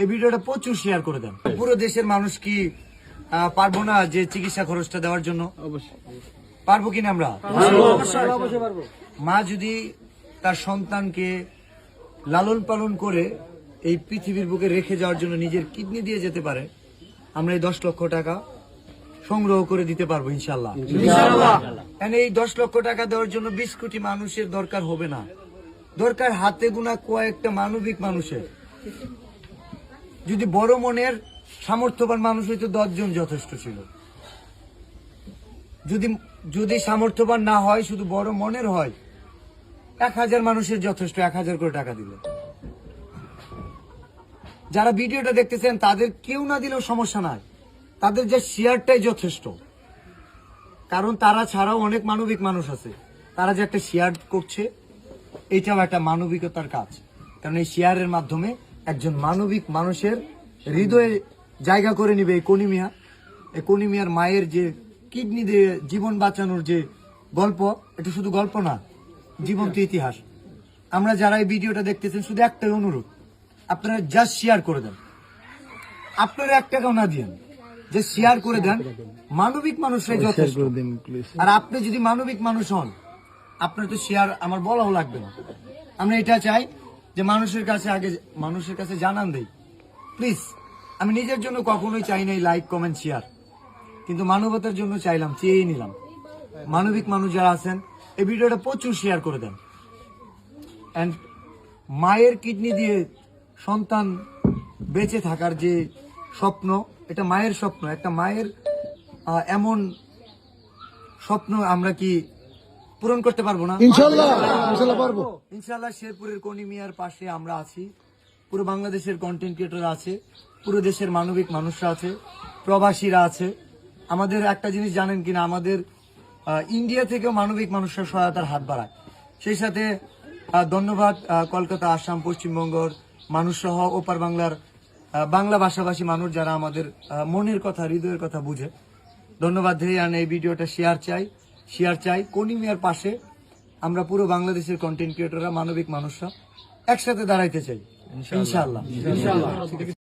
এই ভিডিওটা প্রচুর শেয়ার করে দেন। পুরো দেশের মানুষ কি পারবো না যে চিকিৎসা খরচটা দেওয়ার জন্য? পারবো কিনা আমরা? মা যদি তার সন্তানকে লালন পালন করে এই পৃথিবীর বুকে রেখে যাওয়ার জন্য নিজের কিডনি দিয়ে যেতে পারে, আমরা এই 10 লক্ষ টাকা সংগ্রহ করে দিতে পারবো ইনশাল্লাহ। এই 10 লক্ষ টাকা দেওয়ার জন্য 20 কোটি মানুষের দরকার হবে না, দরকার হাতে গোনা কয়েকটা মানবিক মানুষের। যদি বড় মনের সামর্থ্যবান মানুষ হইতো 10 জন যথেষ্ট ছিল। যদি সামর্থ্যবান না হয়, শুধু বড় মনের হয়, 1000 মানুষের যথেষ্ট, 1000 করে টাকা দিল। যারা ভিডিওটা দেখতেছেন তাদের কেউ না দিলেও সমস্যা নাই, তাদের যে শেয়ারটাই যথেষ্ট। কারণ তারা ছাড়াও অনেক মানবিক মানুষ আছে, তারা যে একটা শেয়ার করছে এটাও একটা মানবিকতার কাজ। কারণ এই শেয়ারের মাধ্যমে একজন মানবিক মানুষের হৃদয়ে জায়গা করে নিবে এই কনি মিয়ার মায়ের যে কিডনি দিয়ে জীবন বাঁচানোর যে গল্প, এটা শুধু গল্প না, জীবন্ত ইতিহাস। আমরা যারা এই ভিডিওটা দেখতেছেন, শুধু একটাই অনুরোধ, আপনারা জাস্ট শেয়ার করে দেন। আপনারা 1 টাকাও না দিয়েন, যে শেয়ার করে দেন। মানবিক মানুষরাই যথেষ্ট। আর আপনি যদি মানবিক মানুষ হন, আপনার তো শেয়ার আমার বলাও লাগবে না। আমরা এটা চাই যে মানুষের কাছে জানান দেই। প্লিজ, আমি নিজের জন্য কখনোই চাই নাই লাইক, কমেন্ট, শেয়ার, কিন্তু মানবতার জন্য চাইলাম, চেয়েই নিলাম। মানবিক মানুষ যারা আছেন, এই ভিডিওটা প্রচুর শেয়ার করে দেন। এন্ড মায়ের কিডনি দিয়ে সন্তান বেঁচে থাকার যে স্বপ্ন, এটা মায়ের স্বপ্ন। একটা মায়ের এমন স্বপ্ন আমরা কি পূরণ করতে পারবো না? ইনশাআল্লাহ পারবো। ইনশাআল্লাহ শেরপুরের কনি মিয়ার পাশে আমরা আছি। পুরো বাংলাদেশের কন্টেন্ট ক্রিয়েটর আছে, পুরো দেশের মানবিক মানুষরা আছে, প্রবাসীরা আছে। আমাদের একটা জিনিস জানেন কিনা, আমাদের ইন্ডিয়া থেকেও মানবিক মানুষরা সহায়তার হাত বাড়ায়। সেই সাথে ধন্যবাদ কলকাতা, আসাম, পশ্চিমবঙ্গের মানুষ সহ ওপার বাংলার বাংলা ভাষাভাষী মানুষ যারা আমাদের মনের কথা, হৃদয়ের কথা বুঝে। ধন্যবাদ দিয়ে এই ভিডিওটা শেয়ার চাই। কনি মিয়ার পাশে আমরা পুরো বাংলাদেশের কন্টেন্ট ক্রিয়েটররা, মানবিক মানুষরা একসাথে দাঁড়াইতে চাই ইনশাআল্লাহ।